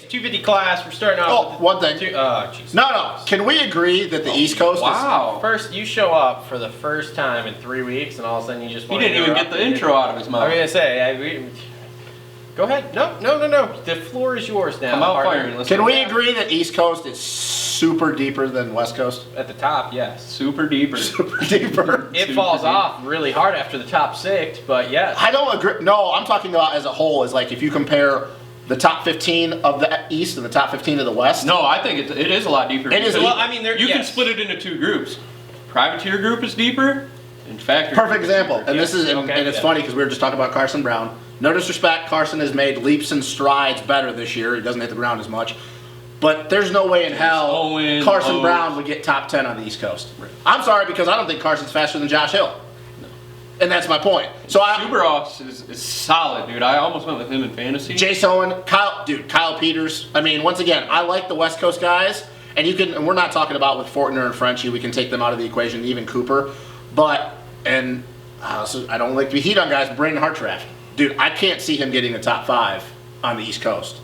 250 class. We're starting off. Oh, with one thing. Jesus. No. Can we agree that the East Coast Wow. First, you show up for the first time in 3 weeks, and all of a sudden you just He want to didn't even get the intro out of his mouth. I'm gonna say, go ahead. No. The floor is yours now. Come out partner. firing. Can we agree that East Coast is super deeper than West Coast? At the top, yes. Super deeper. Super deeper. It Super falls deep. off really hard after the top 6, but yes. I don't agree. No, I'm talking about as a whole. Is like if you compare the top 15 of the East and the top 15 of the West. No, I think it is a lot deeper. It is. because Well, I mean, you can split it into 2 groups. Privateer group is deeper, and factory. Perfect group is example. deeper. And this is, and Okay, it's yeah. funny because we were just talking about Carson Brown. No disrespect, Carson has made leaps and strides better this year. He doesn't hit the ground as much. But there's no way in hell Owen, Carson Oates. Brown would get top 10 on the East Coast. Right. I'm sorry because I don't think Carson's faster than Josh Hill. And that's my point. So Supercross is solid, dude. I almost went with him in fantasy. Jace Owen, Kyle Peters. I mean, once again, I like the West Coast guys, and we're not talking about with Fortner and Frenchie. We can take them out of the equation, even Cooper. But so I don't like to be heat on guys. But Brandon Hartranft, dude, I can't see him getting a top 5 on the East Coast.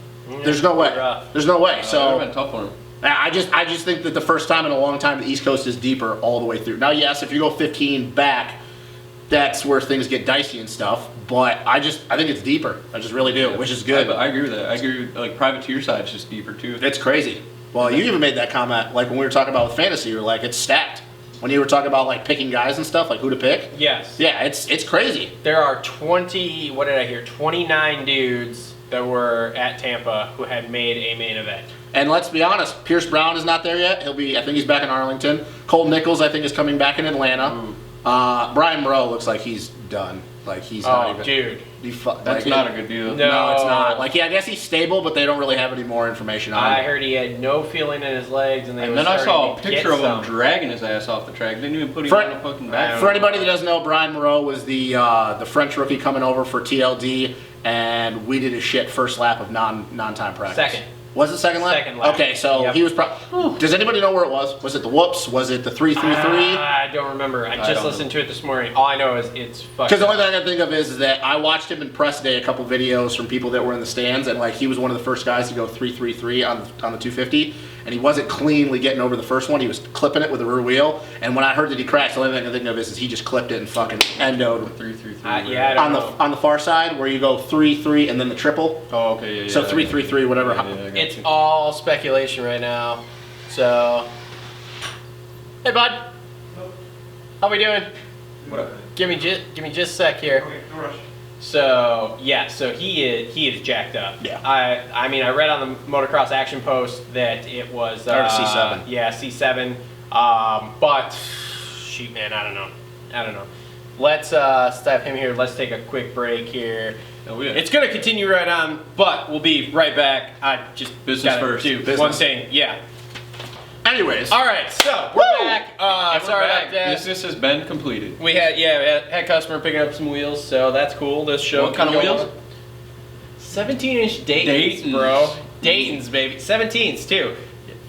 There's no way. There's no way. That would So have been tough for him. I just think that the first time in a long time the East Coast is deeper all the way through. Now, yes, if you go 15 back, that's where things get dicey and stuff. But I think it's deeper. I just really do, which is good. I agree with that. I agree with, like, privateer side's just deeper too. It's crazy. Well, you even made that comment, like when we were talking about with fantasy, you were like, it's stacked. When you were talking about like picking guys and stuff, like who to pick. Yes. Yeah, it's crazy. There are 29 dudes that were at Tampa who had made a main event. And let's be honest, Pierce Brown is not there yet. I think he's back in Arlington. Cole Nichols, I think, is coming back in Atlanta. Brian Moreau looks like he's done. Like he's not even. Dude. That's not a good deal. No, it's not. Like, yeah, I guess he's stable, but they don't really have any more information on I him. heard he had no feeling in his legs, and And then I saw a picture of him dragging his ass off the track. Didn't even put him on the fucking back. For anybody that doesn't know, Brian Moreau was the French rookie coming over for TLD, and we did his shit first lap of non-time practice. Second. Was it second lap? Second lap. Okay, so Yep. he was does anybody know where it was? Was it the whoops? Was it the 333? I don't remember. I just don't listened to it this morning. All I know is it's fucking. Because the only thing I can think of is that I watched him in press day, a couple videos from people that were in the stands, and like he was one of the first guys to go 333 on the 250, and he wasn't cleanly getting over the first one. He was clipping it with a rear wheel, and when I heard that he crashed, the only thing I can think of is he just clipped it and fucking endoed 333. yeah, I don't know. on the far side where you go 3-3 and then the triple. Oh, okay, yeah. So 3-3-3, whatever. Yeah, I got It's you. all speculation right now. So, hey bud, how we doing? What up? Give me just a sec here. Okay, no rush. So yeah, so he is jacked up. Yeah. I mean I read on the Motocross Action Post that it was C7. Yeah, C7. But shoot, man, I don't know. Let's stop him here. Let's take a quick break here. Oh, yeah. It's gonna continue right on, but we'll be right back. I just Business gotta first. do Business. one thing. Yeah. Anyways, All right, so we're back. And we're Sorry back. about that. Business has been completed. We had customer picking up some wheels, so that's cool. This show. What kind of can go wheels? on. 17-inch Dayton's, bro. Dayton's, baby. 17s too.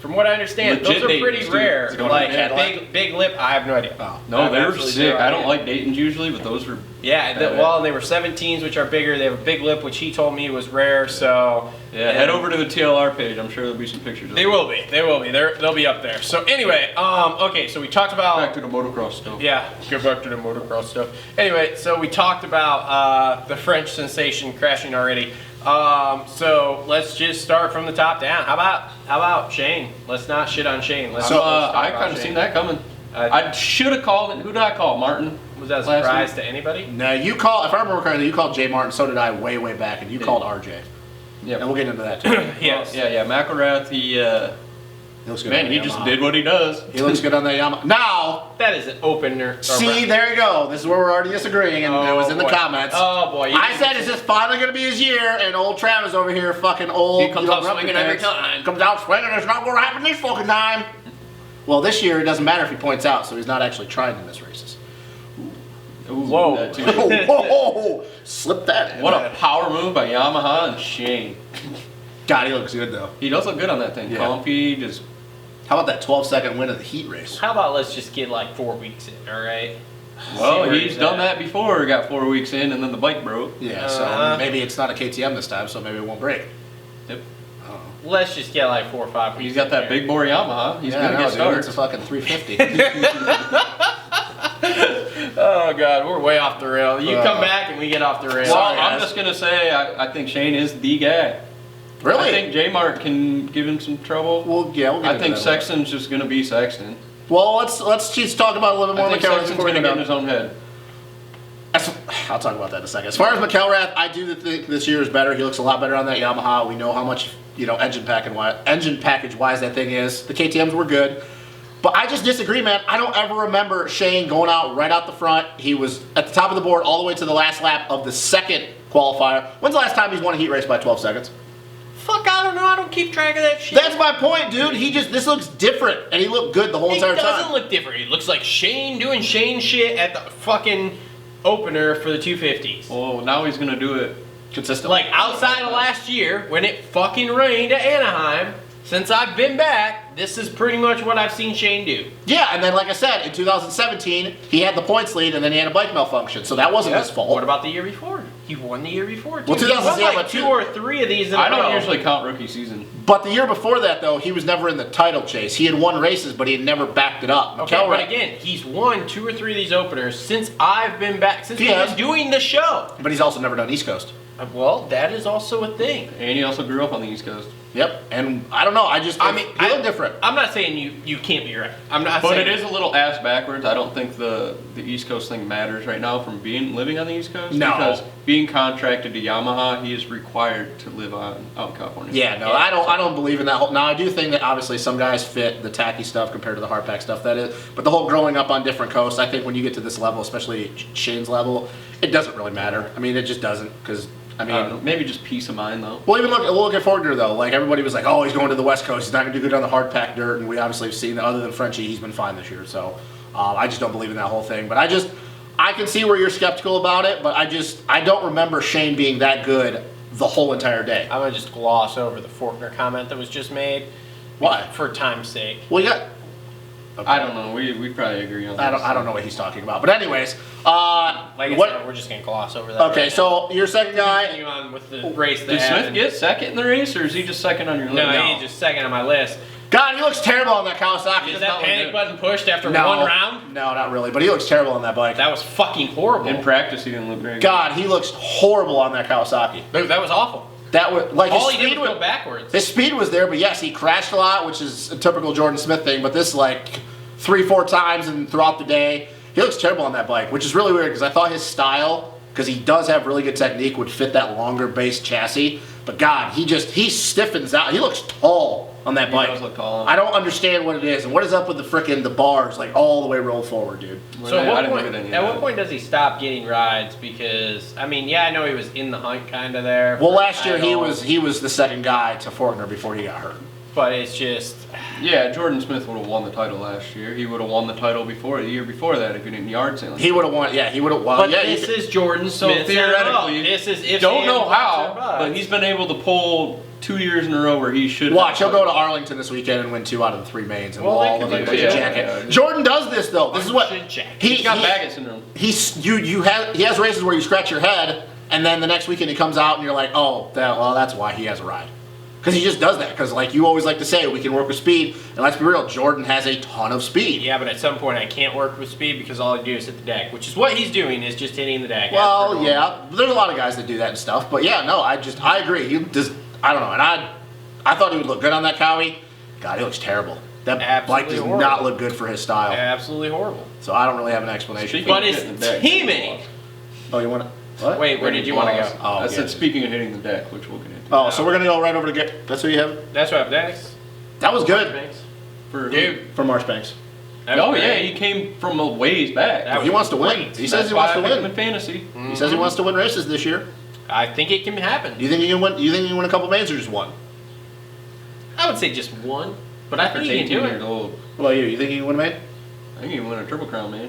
From what I understand, Legit those are pretty Dayton's, too. rare. Is it going Like on Cadillac? big lip. I have no idea. Oh. No, I have they were absolutely sick. no I don't idea. like Dayton's usually, but those were. Yeah, well, they were 17s, which are bigger. They have a big lip, which he told me was rare. So Yeah, head over to the TLR page. I'm sure there'll be some pictures. They will be. They'll be up there. So anyway, okay. So we talked about. Back to the motocross stuff. Yeah, go back to the motocross stuff. Anyway, so we talked about the French sensation crashing already. So let's just start from the top down. How about Shane? Let's not shit on Shane. Let's So talk I about kind of Shane. seen that coming. I should have called it. Who did I call? Martin. Was that a last surprise week? to anybody? no, you call. If I remember correctly, you called Jay Martin. So did I, way back, and you called RJ. Yeah. And we'll get into that too. Yes. Yeah. McElrath. He looks good. man, on he the just Yamaha. did what he does. He looks good on the Yamaha. Now, That is an opener. see, there you go. This is where we're already disagreeing, and it was in the boy. comments. Oh boy. I said, is this finally going to be his year? And old Travis over here, fucking old. He comes out swinging every pants, time. Comes out swinging. It's not going to happen this fucking time. Well, this year it doesn't matter if he points out, so he's not actually trying to miss races. Ooh, Whoa. that too. Whoa, slip that in. What a power move by Yamaha and Shane. God, he looks good though. He does look good on that thing. Yeah. Comfy, just How about that 12-second win of the heat race? How about let's just get like 4 weeks in, all right? well, where he's he's done at. that before. He got 4 weeks in, and then the bike broke. Yeah, so maybe it's not a KTM this time, so maybe it won't break. Yep. let's just get like 4 or 5. He's got that big bore Yamaha. He's gonna get started. It's a fucking 350. Oh God, we're way off the rail. You come back and we get off the rail. Well, Sorry, I'm guys. just gonna say I think Shane is the guy. Really? I think J-Mart can give him some trouble. We'll get I into think that Sexton's just gonna be Sexton. Well, let's just talk about a little bit more I think McElrath Sexton's before we gonna get get in his own head. I'll talk about that in a second. As far as McElrath, I do think this year is better. He looks a lot better on that Yamaha. We know how much, engine package wise that thing is. The KTM's were good. But I just disagree, man. I don't ever remember Shane going out right out the front. He was at the top of the board all the way to the last lap of the second qualifier. When's the last time he's won a heat race by 12 seconds? Fuck, I don't know. I don't keep track of that shit. That's my point, dude. This looks different, and he looked good the whole entire It doesn't time. look different. It looks like Shane doing Shane shit at the fucking opener for the 250s. Oh, now he's gonna do it. Consistent. Like outside of last year when it fucking rained at Anaheim, since I've been back, this is pretty much what I've seen Shane do. Yeah, and then like I said, in 2017, he had the points lead, and then he had a bike malfunction, so that wasn't his fault. What about the year before? He won the year before. Too. Well, He won 2007, like but 2 or 3 of these in a I don't row. usually count rookie season. But the year before that, though, he was never in the title chase. He had won races, but he had never backed it up. Okay, but again, he's won 2 or 3 of these openers since I've been back, since He we've has. been doing the show. But he's also never done East Coast. Well, that is also a thing. And he also grew up on the East Coast. Yep, and I don't know. He looked different. I'm not saying you can't be right. I'm not But saying it is a little ass backwards. I don't think the East Coast thing matters right now from living on the East Coast. No. Because being contracted to Yamaha, he is required to live out in California. Yeah, no, I don't believe in that whole. Now I do think that obviously some guys fit the tacky stuff compared to the hardpack stuff that is. But the whole growing up on different coasts, I think when you get to this level, especially Shane's level, it doesn't really matter. I mean, it just doesn't because. I mean, maybe just peace of mind though. Well, even look at Fortner though. Like everybody was like, "Oh, he's going to the West Coast. He's not going to do good on the hard pack dirt." And we obviously have seen that. Other than Frenchie, he's been fine this year. So I just don't believe in that whole thing. But I can see where you're skeptical about it. But I don't remember Shane being that good the whole entire day. I'm gonna just gloss over the Fortner comment that was just made. Why? For time's sake. Well, you got. Okay. I don't know. We probably agree on that. I don't know what he's talking about. But anyways, Like I said, we're just gonna gloss over that. Okay, right so your second now. guy. Continue on with the race. Did Smith get second in the race, or is he just second on your list? No, he's just second on my list. God, he looks terrible on that Kawasaki. Is that not panic good. button pushed after No. one round? No, not really. But he looks terrible on that bike. That was fucking horrible. In practice, he didn't look very good. God, he looks horrible on that Kawasaki. Dude, that was awful. That was like All his he did speed was go backwards. His speed was there, but yes, he crashed a lot, which is a typical Jordan Smith thing. But this like 3-4 times and throughout the day, he looks terrible on that bike, which is really weird because I thought his style, because he does have really good technique, would fit that longer base chassis. But God, he stiffens out. He looks tall on that bike. He does look tall. I don't understand what it is, and what is up with the bars like all the way rolled forward, dude. So I didn't look at any of at that. what point does he stop getting rides? Because I mean, yeah, I know he was in the hunt kind of there. Well, for last year title, he was the second guy to Fortner before he got hurt. but it's just Yeah, Jordan Smith would have won the title last year. He would have won the title the year before that if he didn't yard sale. He would have won. Yeah, he would have won. But Yeah, this is Jordan So Smith. theoretically, this is if don't know and how, buts or but buts. he's been able to pull 2 years in a row where he should. Watch, he'll go to Arlington this weekend and win 2 out of the 3 mains, and Well, we'll that all could look like be a good. jacket. Yeah. Jordan does this though. This is what Jacket. He's got Baggett syndrome. he has races where you scratch your head, and then the next weekend he comes out and you're like, oh, that's why he has a ride. Because he just does that. Because like you always like to say, we can work with speed, and let's be real, Jordan has a ton of speed. Yeah, but at some point I can't work with speed because all I do is hit the deck, which is what he's doing, is just hitting the deck. Well, yeah, there's a lot of guys that do that and stuff, but yeah, no, I agree. I don't know, and I thought he would look good on that Cowie. God, he looks terrible. That Absolutely bike does horrible. not look good for his style. Absolutely horrible. So I don't really have an explanation. Speaking But of his hitting the deck, teammate. Oh, you want to? What? Wait, where did you want to go? Oh, I yeah. said speaking of hitting the deck, which we'll get into. Oh, so we're gonna go right over to get. That's who you have. That's what I'm next. That was good Thanks. For Dude. for Marchbanks. that was Oh yeah, great. he came from a ways back. That He was wants to win. great. He says That's he why wants to I picked him win. in fantasy. He says he wants to win races this year. I think it can happen. Do you think he can win? You think he can win a couple mains or just one? I would say just one, but I think He's he can 18 do years it. old. What about you? You think he can win a main? I think he can win a Triple Crown, man.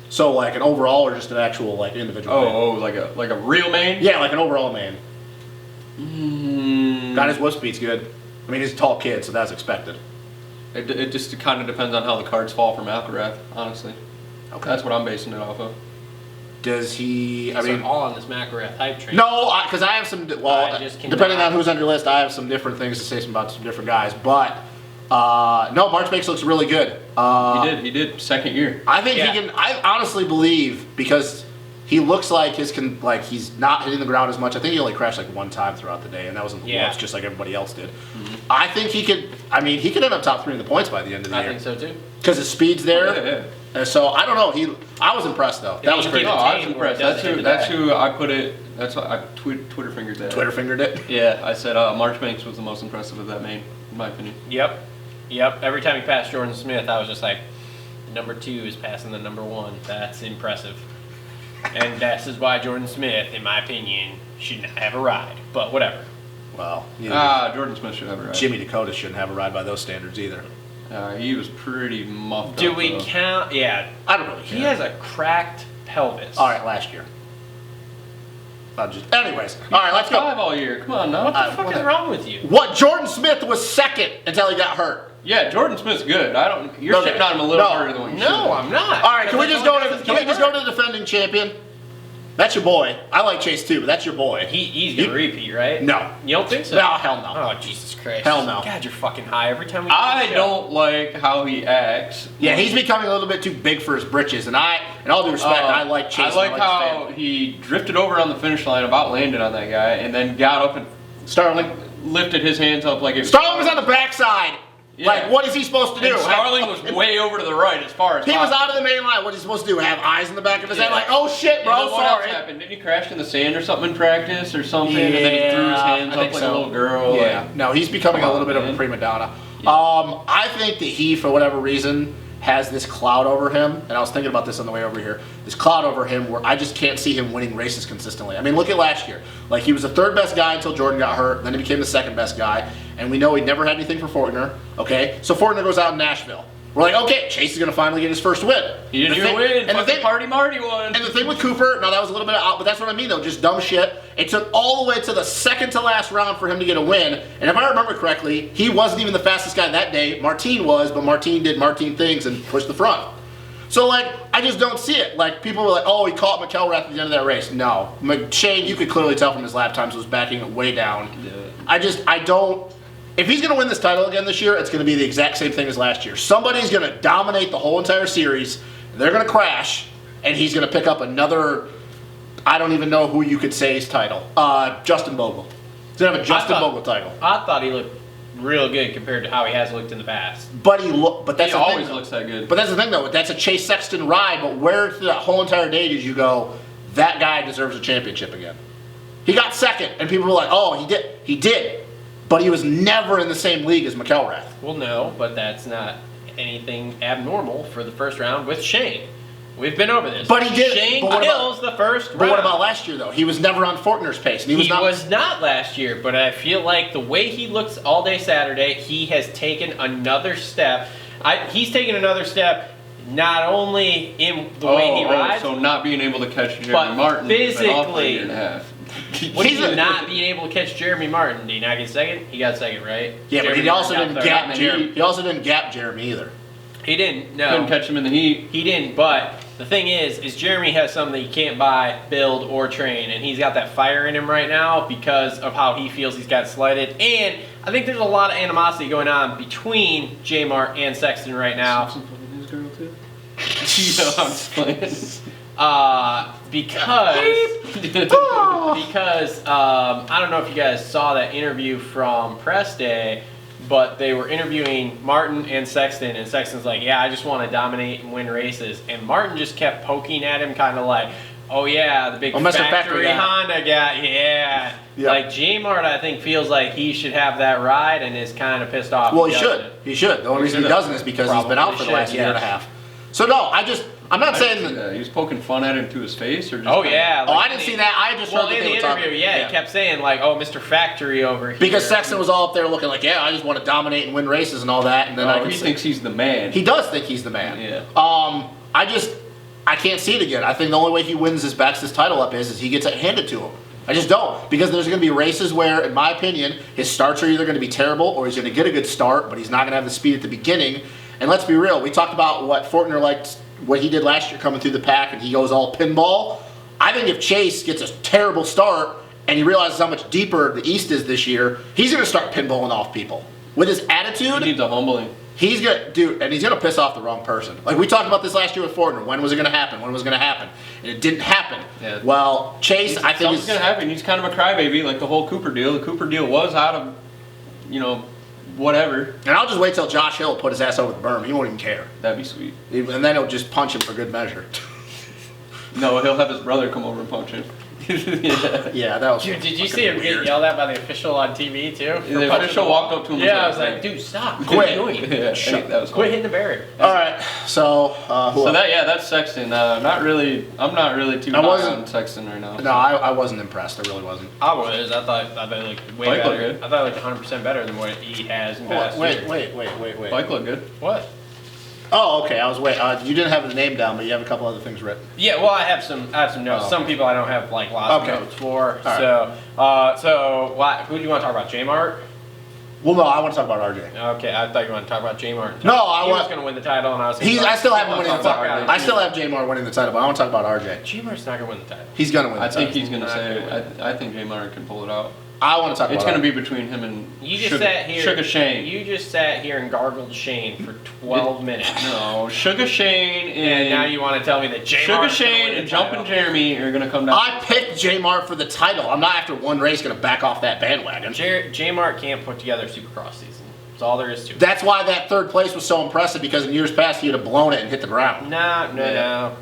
So like an overall or just an actual like individual? main? Oh, like a real main. Yeah, like an overall main. Mm, God, his whip speed's good. I mean, he's a tall kid, so that's expected. it just kind of depends on how the cards fall from Alcaraz, honestly. Okay. That's what I'm basing it off of. Does he? I So mean, all on this McElrath hype train. no, because I have some. Well, I just cannot- depending on who's on your list, I have some different things to say about some different guys. But no, Marchbanks looks really good. He did. Second year. I think Yeah. he can. I honestly believe because he looks like he's not hitting the ground as much. I think he only crashed like one time throughout the day, and that was in the whoops, just like everybody else did. I think he could. I mean, he could end up top 3 in the points by the end of the I year. think so too. Because his speed's there. Yeah. So I don't know. I was impressed though. That was he crazy. No, keep I was Tame where it impressed. doesn't That's hit the who I put it. That's what I Twitter fingered that. Twitter fingered it. Yeah, I said Marchbanks was the most impressive of that main, in my opinion. Yep. Every time he passed Jordan Smith, I was just like, the number 2 is passing the number 1. That's impressive. And this is why Jordan Smith, in my opinion, should not have a ride. But whatever. Well, Jordan Smith should have a ride. Jimmy Dakota shouldn't have a ride by those standards either. He was pretty muffed Do up, we though. count? Yeah. I don't really care. He has a cracked pelvis. All right, last year. Anyways, all right, let's go. 5 all year. Come on now. What the fuck is wrong with you? What? Jordan Smith was second until he got hurt. Yeah, Jordan Smith's good. You're Okay. shitting on him a little No. harder than what you should. No, I'm not. All right, can we Because just go that's to the defending champion? That's your boy. I like Chase too, but that's your boy. He's gonna repeat, right? No. You don't think so? No, hell no. Oh, Jesus Christ. Hell no. God, you're fucking high every time we I do the show. don't like how he acts. Yeah, he's becoming a little bit too big for his britches, and in all due respect, I like Chase. I like and how his family. he drifted over on the finish line, about landed on that guy, and then got up and Starling. lifted his hands up like it Starling was on the backside. Yeah. Like, what is he supposed to do? And Starling was way over to the right as far as He was possible. out of the main line. What is he supposed to do? Have eyes in the back of his head? Yeah. Like, oh shit, And bro, then what else sorry. happened? Didn't he crash in the sand or something in practice or something? And then he threw his Yeah, hands I up think like so. a little girl. Yeah, like- no, he's becoming a Come little on, bit of a man. prima donna. I think that he, for whatever reason, has this cloud over him, and I was thinking about this on the way over here. This cloud over him, where I just can't see him winning races consistently. I mean, look at last year. Like, he was the 3rd best guy until Jordan got hurt. Then he became the 2nd best guy, and we know he never had anything for Fortner. Okay, so Fortner goes out in Nashville. We're like, okay, Chase is going to finally get his first win. He didn't The even thing- win. And the Fucking thing, Party Marty won. and the thing with Cooper, now that was a little bit out, but that's what I mean though, just dumb shit. It took all the way to the second to last round for him to get a win. And if I remember correctly, he wasn't even the fastest guy that day. Martin was, but Martin did Martin things and pushed the front. So like, I just don't see it. Like, people were like, oh, he caught McElrath at the end of that race. No. Shane, you could clearly tell from his lap times, was backing it way down. Yeah. I don't. If he's going to win this title again this year, it's going to be the exact same thing as last year. Somebody's going to dominate the whole entire series. They're going to crash, and he's going to pick up another. I don't even know who you could say his title. Justin Bogle. He's going to have a Justin Bogle title. I thought he looked real good compared to how he has looked in the past. But that's He the always thing. looks that good. But that's the thing, though. That's a Chase Sexton ride. But where through that whole entire day did you go? That guy deserves a championship again. He got second, and people were like, "Oh, he did. He did." But he was never in the same league as McElrath. Well, no, but that's not anything abnormal for the first round with Shane. We've been over this. But he did. Shane But what kills the first round. But what about last year, though? He was never on Fortner's pace, and He was not last year, but I feel like the way he looks all day Saturday, he has taken another step. He's taken another step not only in the way he rides, so not being able to catch Jeremy but Martin has been off for a physically. year and a half. what do you not being able to catch Jeremy Martin? Did he not get second? He got second, right? Yeah, but Jeremy he also Martin didn't got gap third. Jeremy. He also didn't gap Jeremy either. He didn't. No, Couldn't catch him in the heat. he didn't. But the thing is Jeremy has something that you can't buy, build, or train, and he's got that fire in him right now because of how he feels he's got slighted. And I think there's a lot of animosity going on between J Mart and Sexton right now. His girl too. You know, I'm just playing. Because I don't know if you guys saw that interview from Press Day, but they were interviewing Martin and Sexton's like, yeah, I just want to dominate and win races, and Martin just kept poking at him, kind of like, oh yeah, the big Mr. Factory factory guy. Honda guy, yeah. Yep. Like J-Mart, I think feels like he should have that ride, and is kind of pissed off. Well, he doesn't. should. He should. The only reason he doesn't is because he's been out for the last year and a half. So no, I'm not saying that. He was poking fun at him to his face, or just Oh yeah. Oh, like, I didn't see that. I just Well, heard that in they the were talking. interview, yeah, he kept saying like, "Oh, Mr. Factory over here." Because Sexton was all up there looking like, yeah, I just want to dominate and win races and all that, and then I Oh, can he see- thinks he's the man. he does think he's the man. Yeah. I can't see it again. I think the only way he wins his backs this title up is he gets it handed to him. I just don't, because there's going to be races where, in my opinion, his starts are either going to be terrible or he's going to get a good start, but he's not going to have the speed at the beginning. And let's be real, we talked about what Fortner liked, what he did last year coming through the pack, and he goes all pinball. I think if Chase gets a terrible start and he realizes how much deeper the East is this year, he's going to start pinballing off people. With his attitude, He needs a humbling. he's going to and he's going to piss off the wrong person. Like we talked about this last year with Fortner. When was it going to happen? When was it going to happen? And it didn't happen. Yeah. Well, Chase, I think Something's going to happen. He's kind of a crybaby, like the whole Cooper deal. The Cooper deal was out of, whatever. and I'll just wait till Josh Hill put his ass over the berm. He won't even care. That'd be sweet. And then he'll just punch him for good measure. No, he'll have his brother come over and punch him. Yeah. Yeah, that was. Dude, did you fucking see him weird. get yelled at by the official on TV too? For The punching official the walked wall? up to him. Yeah, I and was like, dude, stop. Quit. What are you doing? Yeah, that was Quit cool. hitting the barrier. All right, so who So else? that's Sexton. I'm not really too I high wasn't- on Sexton right now. No, I wasn't impressed. I really wasn't. I was. I thought it looked way Bike looked better. good. I thought it looked 100% better than what he has in past years. Wait. Bike looked good. What? Oh, okay. I was wait. You didn't have the name down, but you have a couple other things written. Yeah, well, I have some notes. Oh. Some people I don't have like lots Okay. of notes for. All So who do you want to talk about? J Mart? Well, no, I want to talk about RJ. Okay, I thought you wanted to talk about J Mart. No, I He was want. going to win the title, and I was. I still have him winning the Talk about title. RJ. I still have Jamar winning the title, but I want to talk about RJ. J Mart's not going to win the title. He's gonna win the I think title. he's gonna Not say. gonna I think J. Martin can pull it out. I want to talk It's about. gonna be between him and You just Sugar, sat here. Sugar Shane. You just sat here and gargled Shane for 12 minutes. No, Sugar Shane And now you want to tell me that J Sugar Mart's gonna Shane win the and Jumpin' title. Jeremy are gonna come down. I picked J Mart for the title. I'm not after one race gonna back off that bandwagon. J Mart can't put together a Supercross season. That's all there is to it. That's why that third place was so impressive, because in years past he'd have blown it and hit the ground. No.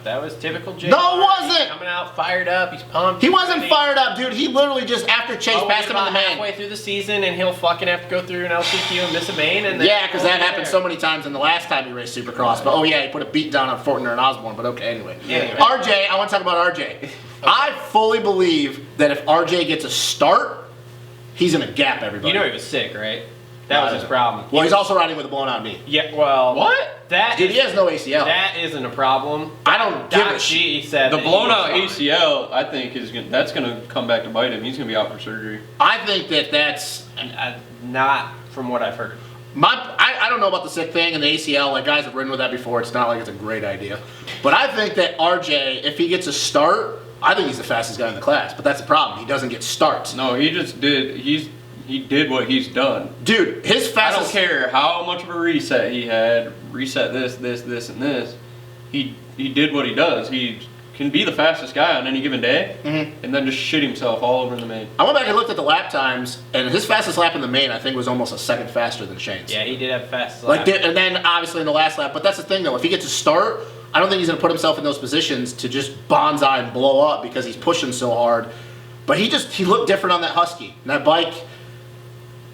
That was typical J. No, it Mart. wasn't! Coming out fired up. He's pumped. He wasn't ready. fired up, dude. He literally just after Chase Oh, passed him in the about main. halfway through the season, and he'll fucking have to go through an LCQ and miss a main. And then Yeah, because that there. happened so many times in the last time he raced Supercross. But oh yeah, he put a beat down on Fortner and Osborne. But okay, anyway. Anyway. RJ, I want to talk about RJ. I fully believe that if RJ gets a start, he's gonna gap everybody. You know he was sick, right? That was his problem. Well, he's also riding with a blown out knee. Yeah. Well. What? That Dude, is- he has no ACL. That isn't a problem. I don't give a Doc shit. G said The that he blown was out fine. ACL, I think, that's gonna come back to bite him. He's gonna be out for surgery. I think that's Not from what I've heard. I don't know about the sick thing and the ACL. Like guys have ridden with that before. It's not like it's a great idea. But I think that RJ, if he gets a start, I think he's the fastest guy in the class. But that's the problem. He doesn't get starts. No, he just did. He did what he's done. Dude, his I don't fastest. care how much of a reset he had. Reset this, and this. He did what he does. He can be the fastest guy on any given day, and then just shit himself all over in the main. I went back and looked at the lap times, and his fastest lap in the main, I think, was almost a second faster than Shane's. Yeah, he did have fast. Like, and then obviously in the last lap. But that's the thing, though. If he gets a start, I don't think he's going to put himself in those positions to just bonsai and blow up because he's pushing so hard. But he looked different on that Husky. And that bike,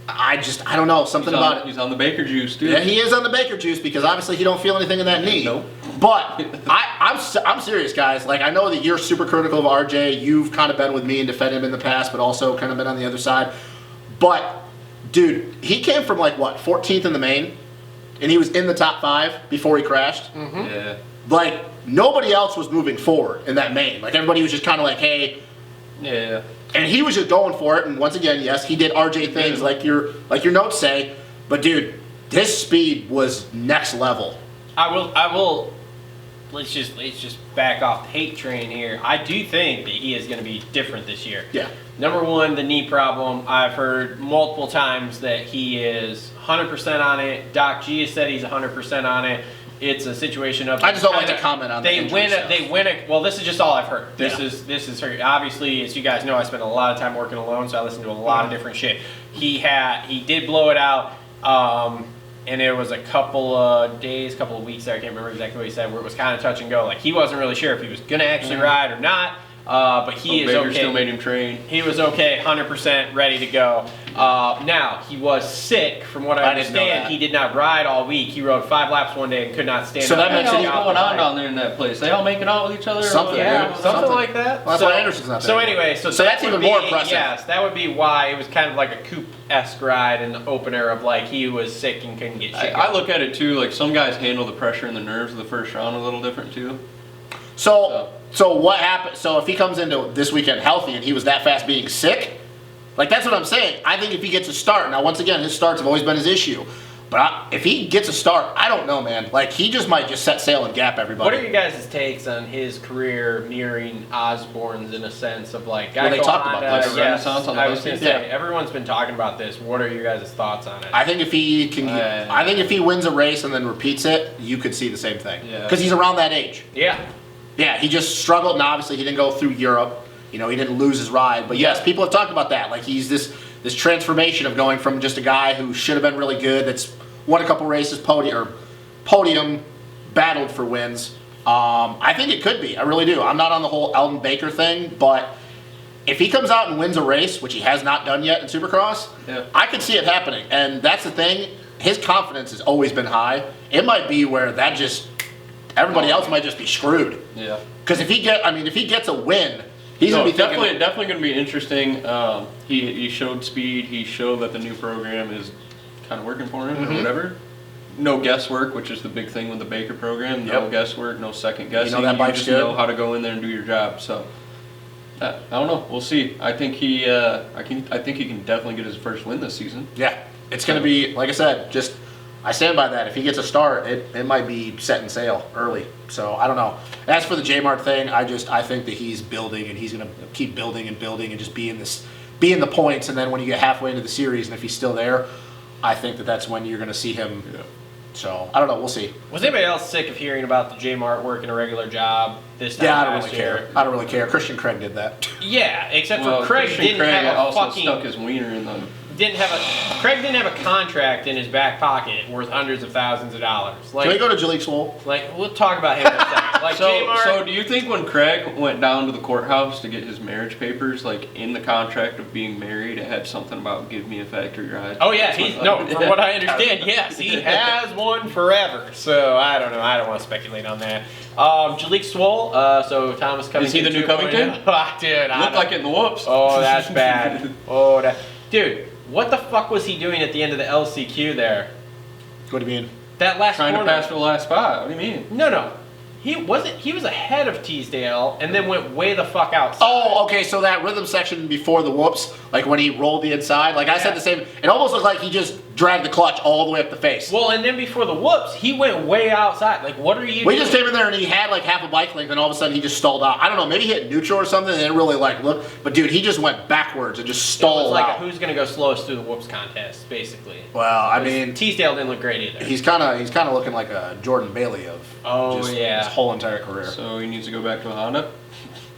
I don't know, something about it. He's on the Baker juice, dude. Yeah, he is on the Baker juice because obviously he don't feel anything in that knee. Nope. But I'm serious, guys. Like, I know that you're super critical of RJ. You've kind of been with me and defended him in the past, but also kind of been on the other side. But, dude, he came from like, what, 14th in the main? And he was in the top 5 before he crashed. Yeah. Like, nobody else was moving forward in that main. Like, everybody was just kind of like, hey. Yeah. And he was just going for it. And once again, yes, he did RJ things like your notes say. But, dude, his speed was next level. I will. Let's just back off the hate train here. I do think that he is going to be different this year. Yeah. Number one, the knee problem. I've heard multiple times that he is 100% on it. Doc G has said he's 100% on it. It's a situation of. I just don't like to comment on the They injury win. stuff. They win it. Well, this is just all I've heard. This Yeah. is her. Obviously, as you guys know, I spend a lot of time working alone, so I listen to a lot of different shit. He did blow it out. And it was a couple of days, couple of weeks there, I can't remember exactly what he said, where it was kind of touch and go. Like, he wasn't really sure if he was going to actually ride or not, but he is Baker okay. still made him train. He was okay, 100% ready to go. Now, he was sick, from what I didn't know understand. that. He did not ride all week. He rode 5 laps one day and could not stand So up. that What makes the it hell's Got going the on bike. down there in that place? They all making out with each other? or Something, what? Yeah, dude. something Something. like that. Well, that's why Anderson's not there So anymore. anyway, so that's that even would more be- impressive. Yes, that would be why it was kind of like a coupe-esque ride in the opener of like he was sick and couldn't get shit. I look at it too, like some guys handle the pressure and the nerves of the first round a little different too. So what happened? So if he comes into this weekend healthy and he was that fast being sick, like that's what I'm saying. I think if he gets a start, now once again his starts have always been his issue, But if he gets a start, I don't know, man. Like, he just might just set sail and gap everybody. What are your guys' takes on his career mirroring Osborne's in a sense of like? Well, they talked about Honda, this. Renaissance on the I was going to say Yeah. everyone's been talking about this. What are your guys' thoughts on it? I think if he can, I think if he wins a race and then repeats it, you could see the same thing. Yeah. Because he's around that age. Yeah. Yeah, he just struggled, and obviously he didn't go through Europe. You know, he didn't lose his ride. But yes, people have talked about that. Like, he's this transformation of going from just a guy who should have been really good, that's won a couple races, podium, battled for wins. I think it could be. I really do. I'm not on the whole Eldon Baker thing, but if he comes out and wins a race, which he has not done yet in Supercross, I could see it happening. And that's the thing. His confidence has always been high. It might be where that just everybody else might just be screwed. Yeah. Because if he gets a win, he's gonna be thinking, definitely going to be interesting. He showed speed. He showed that the new program is kind of working for him or whatever. No guesswork, which is the big thing with the Baker program. No guesswork, no second guessing. that bike's just good. know how to go in there and do your job. So I don't know. We'll see. I think he can definitely get his first win this season. yeah, it's gonna be like I said. Just I stand by that. If he gets a start, it might be setting sail early. So I don't know. As for the J-Mart thing, I think that he's building and he's gonna keep building and just be in the points. And then when you get halfway into the series, and if he's still there, I think that's when you're gonna see him. Yeah. So I don't know. We'll see. Was anybody else sick of hearing about the J Mart working a regular job this time? Yeah, I don't last really year? care. I don't really care. Christian Craig did that. Yeah, except Well, for Craig Christian didn't have a also fucking stuck his wiener in the. Craig didn't have a contract in his back pocket worth hundreds of thousands of dollars. Like, Can we go to Jalek Swole? like we'll talk about him in a second. Like J-Mart, So do you think when Craig went down to the courthouse to get his marriage papers, like in the contract of being married, it had something about give me a factory ride? oh yeah, from what I understand, yes, he has one forever. So I don't know. I don't want to speculate on that. Jalek Swole. So Thomas Covington. Is he the new Covington? Dude, I Looked like it in the whoops. Oh, that's bad. Dude, what the fuck was he doing at the end of the LCQ there? What do you mean? That last Trying corner. to pass for the last spot. What do you mean? No. He was ahead of Teasdale and then went way the fuck outside. Oh, okay. So that rhythm section before the whoops, like when he rolled the inside, like I said the same. It almost looked like he just dragged the clutch all the way up the face. Well, and then before the whoops, he went way outside. Like, what are you We doing? just came in there and he had like half a bike length, and all of a sudden he just stalled out. I don't know, maybe he hit neutral or something, and it didn't really like look. But dude, he just went backwards and just It was stalled like out. who's gonna go slowest through the whoops contest, basically. Well, I mean, Teasdale didn't look great either. he's kind of looking like a Jordan Bailey of his whole entire career. So he needs to go back to a Honda.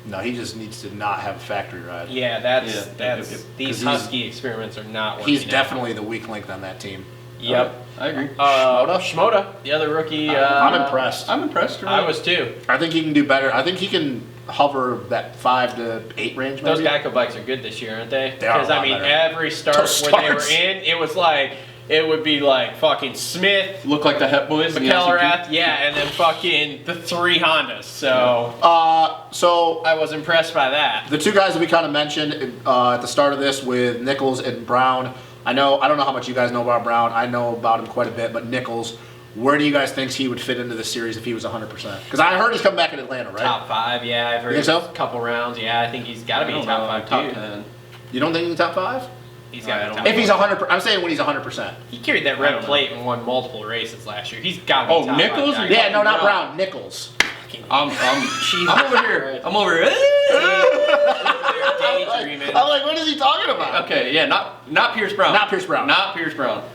No, he just needs to not have a factory ride. Yeah, that's Yep. these 'Cause Husky experiments are not working. He's out. definitely the weak link on that team. Yep. I agree. Shimoda, the other rookie. I'm impressed. I'm impressed. I was too. I think he can do better. I think he can hover that 5 to 8 range. Maybe. Those Geico bikes are good this year, aren't they? They are a Because I lot mean, better. every start Those when they were starts. in, it was like it would be like fucking Smith, Look like the Het Boys. in the McElrath, yeah, and then fucking the 3 Hondas. So So I was impressed by that. the two guys that we kind of mentioned at the start of this with Nichols and Brown. I don't know how much you guys know about Brown. I know about him quite a bit, but Nichols, where do you guys think he would fit into the series if he was 100%? Because I heard he's coming back in Atlanta, right? Top 5, yeah, I've heard You think so? a couple rounds. Yeah, I think he's got to be top 5 top too. 10. You don't think he's top 5? He's got to be top If he's 5. 100%, I'm saying when he's 100%. He carried that I red don't know. plate and won multiple races last year. He's got to be Oh, top Nichols 5 or- guy. Yeah, no, not Brown. Brown. Nichols. I'm over here. I'm over here. Daydreaming. I'm like, what is he talking about? Okay, yeah, not Pierce Brown. Not Pierce Brown. Not Pierce Brown.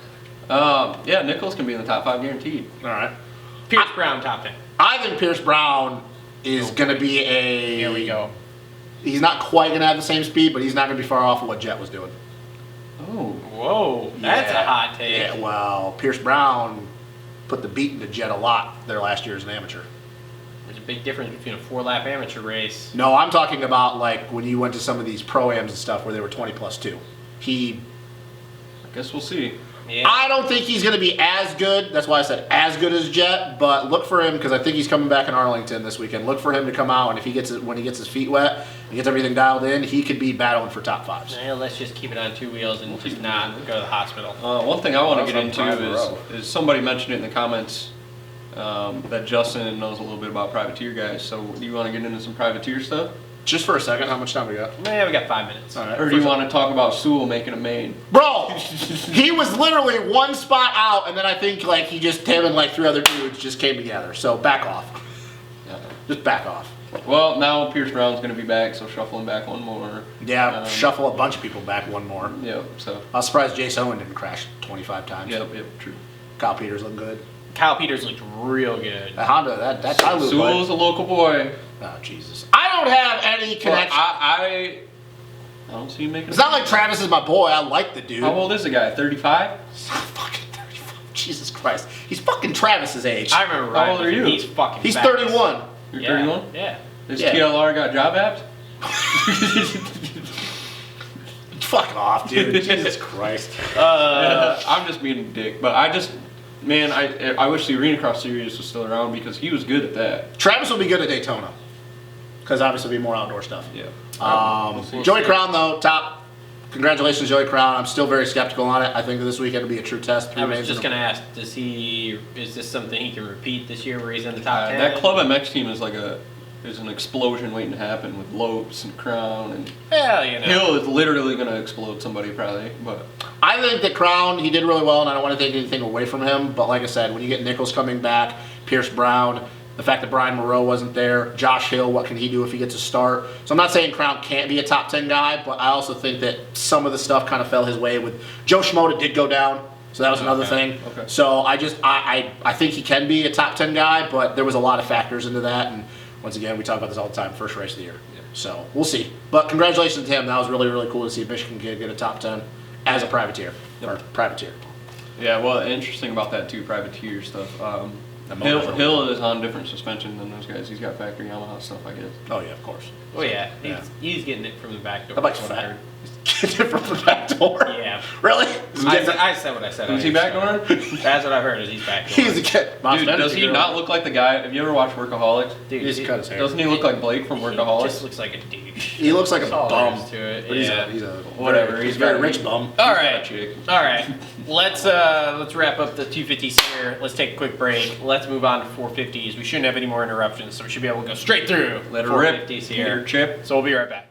Yeah, Nichols can be in the top 5 guaranteed. All right. Pierce Brown top 10. I think Pierce Brown is going to be Here we go. He's not quite going to have the same speed, but he's not going to be far off of what Jet was doing. Oh. Whoa, that's Yeah. a hot take. Yeah, well, Pierce Brown put the beat into Jet a lot there last year as an amateur. There's a big difference between a 4-lap amateur race. No, I'm talking about like when you went to some of these pro-ams and stuff where they were 20+2. I guess we'll see. Yeah. I don't think he's going to be as good. That's why I said as good as Jet. But look for him because I think he's coming back in Arlington this weekend. Look for him to come out, and if he gets when he gets his feet wet and gets everything dialed in, he could be battling for top 5s. Yeah, let's just keep it on 2 wheels and just not go to the hospital. One thing I want to That's get on into private row. is somebody mentioned it in the comments that Justin knows a little bit about privateer guys. So do you want to get into some privateer stuff? Just for a second, how much time we got? Yeah, we got 5 minutes. All right. Or do you want to talk about Sewell making a main? Bro, he was literally one spot out, and then I think like him and like 3 other dudes just came together. So back off. Yeah. Just back off. Well, now Pierce Brown's going to be back, so shuffle him back one more. Yeah, shuffle a bunch of people back one more. Yep. So. I was surprised Jace Owen didn't crash 25 times. Yep. True. Kyle Peters looked good. Kyle Peters looked real good. That Honda, that Tyloo Sewell's play. a local boy. Oh Jesus! I don't have any Well, connection. I don't see him making. It's not like Travis is my boy. I like the dude. How old is the guy? 35. Fucking 35. Jesus Christ. He's fucking Travis's age. I remember How riding old are with him. you? He's fucking He's fast. 31. You're Yeah. 31. Yeah. This Yeah. TLR got job apps. Fuck off, dude. Jesus Christ. I'm just being a dick, but I wish the Arena Cross series was still around because he was good at that. Travis will be good at Daytona. Because obviously it'll be more outdoor stuff. Yeah. We'll see. Joey Crown, though, top. Congratulations, Joey Crown. I'm still very skeptical on it. I think that this weekend will be a true test. I was just gonna ask, is this something he can repeat this year where he's in the top 10? That Club MX team is is an explosion waiting to happen with Lopes and Crown, and Well, you know. Hill is literally going to explode somebody probably. But I think that Crown, he did really well, and I don't want to take anything away from him. But like I said, when you get Nichols coming back, Pierce Brown, the fact that Brian Moreau wasn't there, Josh Hill, what can he do if he gets a start? So I'm not saying Crown can't be a top 10 guy, but I also think that some of the stuff kind of fell his way with Joe Schmoda did go down. So that was another thing. Okay. So I think he can be a top 10 guy, but there was a lot of factors into that. And once again, we talk about this all the time, first race of the year. Yeah. So we'll see. But congratulations to him. That was really, really cool to see a Michigan kid get a top 10 as a privateer. Yep. Or privateer. yeah, well, interesting about that too, privateer stuff. Hill is on different suspension than those guys. He's got factory Yamaha stuff, I guess. Oh, yeah, of course. Oh yeah, Yeah. he's getting it from the back door. How about That's what I fat? heard. Get it from the back door? Yeah. Really? I said what I said. Is he backdooring? That's what I've heard. Is he's backdooring. He's a kid. Dude, does he not look like the guy? Have you ever watched Workaholics? Dude, He's cut his hair. Doesn't he look like Blake from He Workaholics? just looks like a douche. He looks like a That's all there bum. is to it. But Yeah. he's a Whatever, He's a he's very got- rich bum. All He's right. got a chick. All right. Let's wrap up the 250s here. Let's take a quick break. Let's move on to 450s. We shouldn't have any more interruptions, so we should be able to go straight through. Let her rip. 450s Here, here. Chip. So we'll be right back.